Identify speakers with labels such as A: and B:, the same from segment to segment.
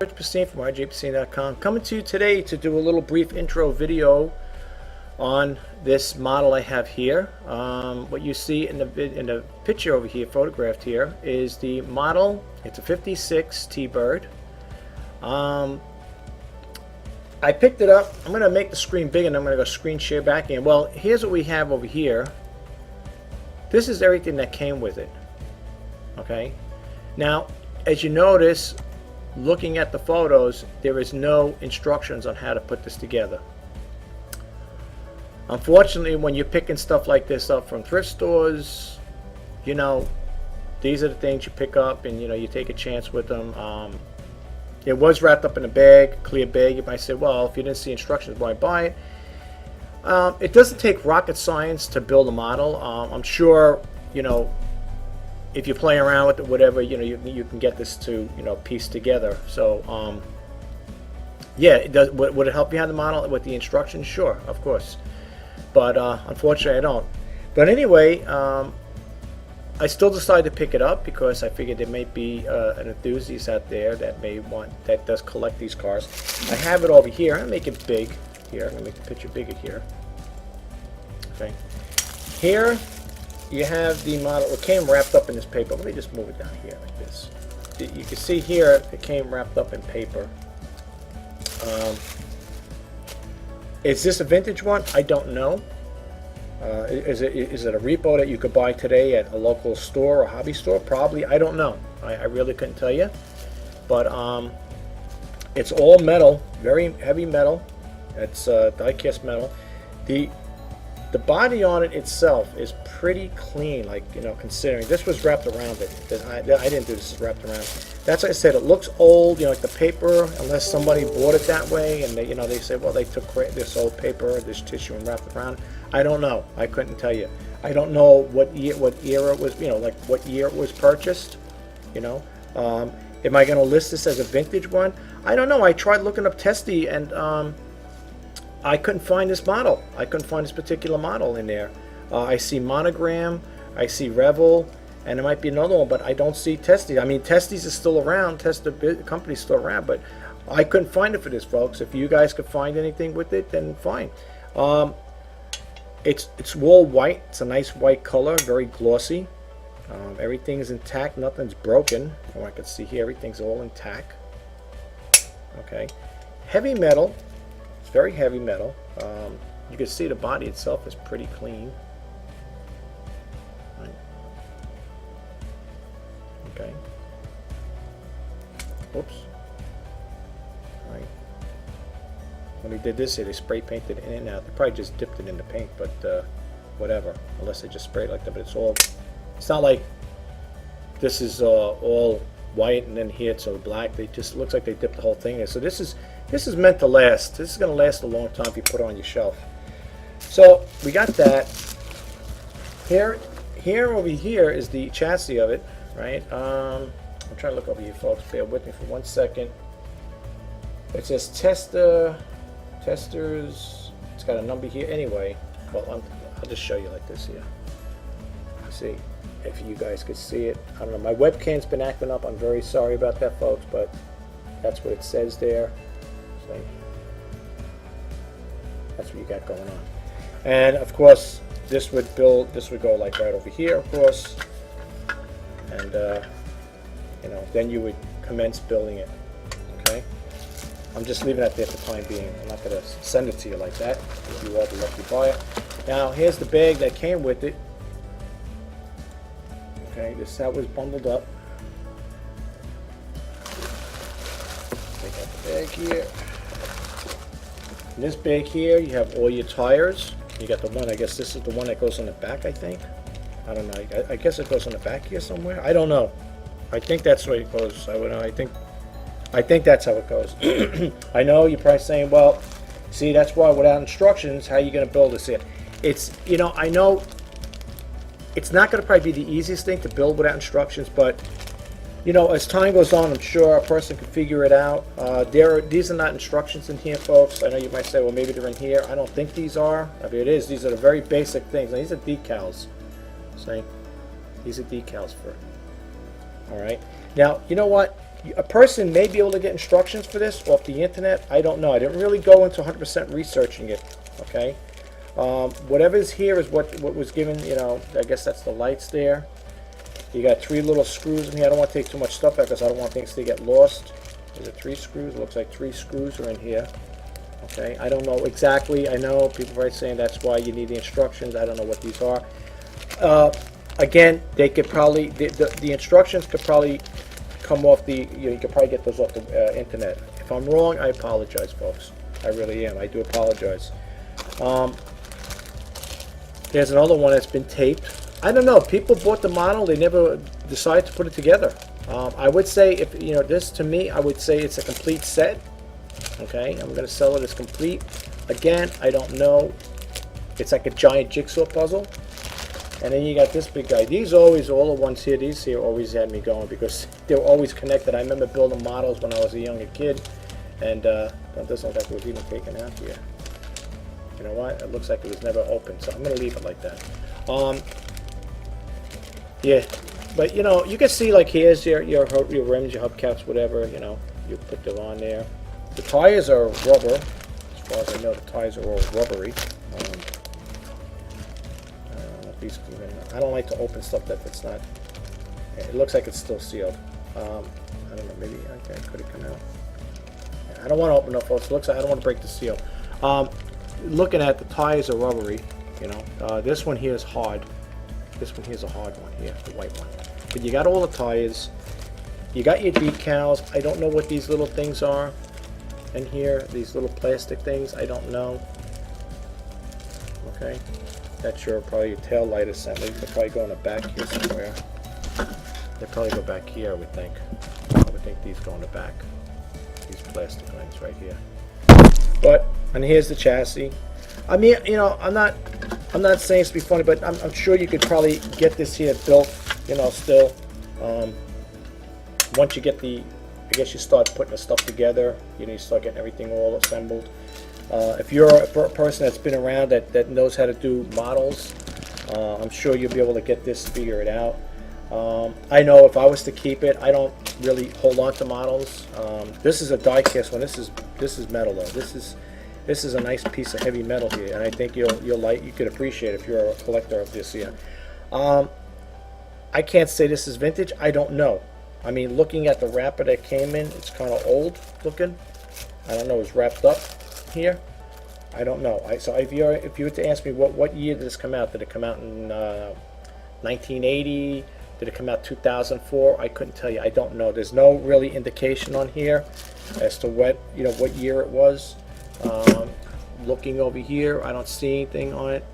A: Pacine from rjpacine.com, coming to you today to do a little brief intro video on this model I have here. What you see in the picture over here, photographed here, is the model. It's a 56 T-Bird. I picked it up. I'm going to make the screen big and I'm going to go screen share back in. Well, here's what we have over here. This is everything that came with it. Okay. Now, as you notice, looking at the photos, there is no instructions on how to put this together. Unfortunately, when you're picking stuff like this up from thrift stores, you know, these are the things you pick up and, you know, you take a chance with them. It was wrapped up in a bag, clear bag. You might say, well, if you didn't see instructions, why buy it? It doesn't take rocket science to build a model. I'm sure, you know, if you play around with it, whatever, you know, you can get this to, you know, piece together. So, yeah, it does. Would it help you have the model with the instructions? Sure, of course. But unfortunately, I don't. But anyway, I still decided to pick it up because I figured there may be an enthusiast out there that does collect these cars. I have it over here. I'm gonna make it big here. I'm gonna make the picture bigger here. Okay. Here you have the model. It came wrapped up in this paper. Let me just move it down here like this. You can see here it came wrapped up in paper. Is this a vintage one? I don't know. Is it a repo that you could buy today at a local store or hobby store? Probably. I don't know. I really couldn't tell you. But it's all metal, very heavy metal. It's die-cast metal. The body on it itself is pretty clean, like, you know, considering this was wrapped around it. I didn't do this, it's wrapped around. That's why I said it looks old, you know, like the paper, unless somebody bought it that way and they, you know, they say, well, they took this old paper, this tissue and wrapped it around. I don't know. I couldn't tell you. I don't know what era it was, you know, like what year it was purchased, you know. Am I going to list this as a vintage one? I don't know. I tried looking up Testy and I couldn't find this model. I couldn't find this particular model in there. I see Monogram, I see Revel, and there might be another one, but I don't see Testy. I mean, Testies is still around. The company's still around, but I couldn't find it for this, folks. If you guys could find anything with it, then fine. It's all white. It's a nice white color, very glossy. Everything is intact. Nothing's broken. Oh, I can see here, everything's all intact. Okay, heavy metal. It's very heavy metal. You can see the body itself is pretty clean. Right. Okay. Oops. Right. When they did this here, they spray painted it in and out. They probably just dipped it in the paint, but whatever. Unless they just sprayed like that. But it's not like this is all white and then here it's all black. They just looks like they dipped the whole thing in. So this is meant to last. This is going to last a long time if you put it on your shelf. So we got that. Here over here is the chassis of it, right? I'm trying to look over here, folks. Bear with me for 1 second. It says testers. It's got a number here. Anyway, well, I'll just show you like this here. See if you guys could see it. I don't know. My webcam's been acting up. I'm very sorry about that, folks, but that's what it says there. See? That's what you got going on. And of course, this would go like right over here, of course. And you know, then you would commence building it. Okay. I'm just leaving that there for the time being. I'm not going to send it to you like that. If you are the lucky buyer. Now, here's the bag that came with it. Okay, this that was bundled up. Take out the bag here. In this bag here, you have all your tires. You got the one, I guess this is the one that goes on the back, I think. I don't know. I guess it goes on the back here somewhere. I don't know. I think that's the way it goes. I think that's how it goes. I know you're probably saying, well, see, that's why without instructions, how are you going to build this here? It's, you know, I know it's not going to probably be the easiest thing to build without instructions, but you know, as time goes on, I'm sure a person can figure it out. These are not instructions in here, folks. I know you might say, well, maybe they're in here. I don't think these are. I mean, it is. These are the very basic things. Now, these are decals. See? These are decals for it. All right. Now, you know what? A person may be able to get instructions for this off the internet. I don't know. I didn't really go into 100% researching it. Okay. Whatever's here is what was given. You know, I guess that's the lights there. You got 3 little screws in here. I don't want to take too much stuff out because I don't want things to get lost. Is it 3 screws? It looks like 3 screws are in here. Okay. I don't know exactly. I know people are saying that's why you need the instructions. I don't know what these are. Again, they could probably the instructions could probably come off the, you could probably get those off the internet. If I'm wrong, I apologize, folks. I really am. I do apologize. There's another one that's been taped. I don't know. People bought the model. They never decided to put it together. I would say, if you know this, to me, I would say it's a complete set. Okay, I'm going to sell it as complete. Again, I don't know. It's like a giant jigsaw puzzle. And then you got this big guy. These always, all the ones here, these here always had me going because they were always connected. I remember building models when I was a younger kid, and that doesn't look like it was even taken out here. You know what? It looks like it was never opened, so I'm going to leave it like that. Yeah, but you know, you can see like here's your rims, your hubcaps, whatever. You know, you put them on there. The tires are rubber. As far as I know, the tires are all rubbery. I don't like to open stuff that's not. It looks like it's still sealed. I don't know. Maybe okay, could it come out? Yeah, I don't want to open up, folks. It looks like I don't want to break the seal. Looking at the tires are rubbery. You know, this one here is hard. This one here is a hard one here, the white one. But you got all the tires. You got your decals. I don't know what these little things are in here. These little plastic things. I don't know. Okay. That's your probably your tail light assembly. They'll probably go in the back here somewhere. They probably go back here, I would think. I would think these go in the back. These plastic things right here. But and here's the chassis. I mean, you know, I'm not saying it's to be funny, but I'm sure you could probably get this here built. You know, still. Once you get the, I guess you start putting the stuff together. You know, you start getting everything all assembled. If you're a person that's been around that knows how to do models, I'm sure you'll be able to get this figured out. I know if I was to keep it, I don't really hold on to models. This is a die-cast one. This is metal though. This is a nice piece of heavy metal here, and I think you could appreciate it if you're a collector of this here. I can't say this is vintage. I don't know. I mean, looking at the wrapper that came in, it's kind of old looking. I don't know. It's wrapped up here. I don't know. So if you were to ask me what year did this come out? Did it come out in 1980? Did it come out 2004? I couldn't tell you. I don't know. There's no really indication on here as to what year it was. Looking over here, I don't see anything on it.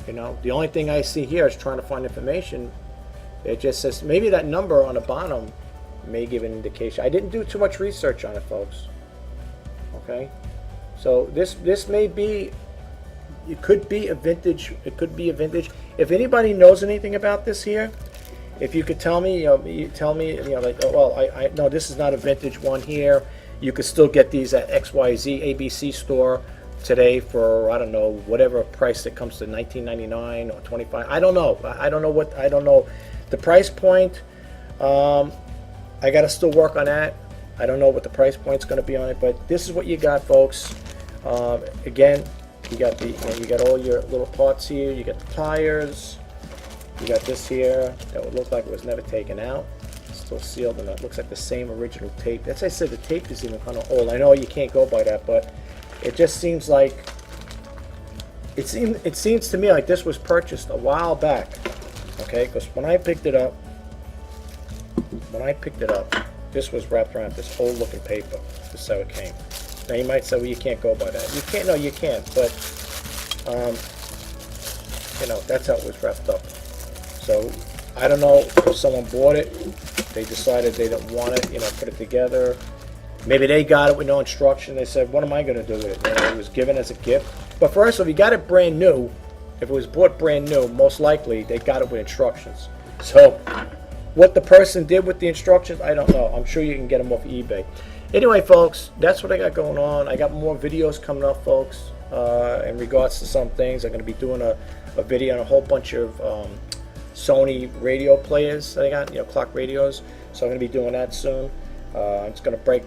A: You know, the only thing I see here is trying to find information. It just says maybe that number on the bottom may give an indication. I didn't do too much research on it, folks. Okay, so this may be, it could be a vintage. It could be a vintage. If anybody knows anything about this here, if you could tell me, you tell me, like, oh, well, I no, this is not a vintage one here. You could still get these at XYZ ABC store today for, I don't know, whatever price that comes to $19.99 or $25. I don't know. I don't know the price point. I got to still work on that. I don't know what the price point's going to be on it, but this is what you got, folks. Again, you got you got all your little parts here. You got the tires. You got this here that would look like it was never taken out. It's still sealed, and it looks like the same original tape. As I said, the tape is even kind of old. I know you can't go by that, but it just seems like it seems to me like this was purchased a while back. Okay, because when I picked it up, this was wrapped around this old looking paper. This is how it came. Now you might say, well, you can't go by that. You can't. No, you can't. But you know, that's how it was wrapped up. So I don't know if someone bought it, they decided they didn't want it, you know, put it together. Maybe they got it with no instruction. They said, what am I going to do with it? You know, it was given as a gift. But for us, if you got it brand new, if it was bought brand new, most likely they got it with instructions. So what the person did with the instructions, I don't know. I'm sure you can get them off eBay. Anyway, folks, that's what I got going on. I got more videos coming up, folks, in regards to some things. I'm going to be doing a video on a whole bunch of Sony radio players that I got, clock radios. So I'm going to be doing that soon. I'm just going to break,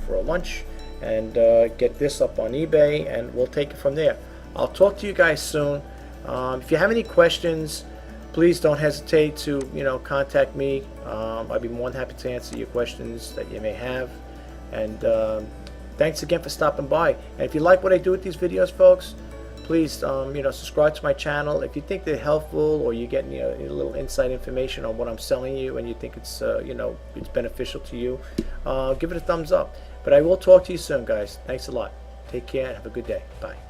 A: for a lunch and get this up on eBay, and we'll take it from there. I'll talk to you guys soon. If you have any questions, please don't hesitate to contact me. I'd be more than happy to answer your questions that you may have. And thanks again for stopping by. And if you like what I do with these videos, folks, please subscribe to my channel. If you think they're helpful, or you're getting a little inside information on what I'm selling you, and you think it's it's beneficial to you, give it a thumbs up. But I will talk to you soon, guys. Thanks a lot. Take care and have a good day. Bye.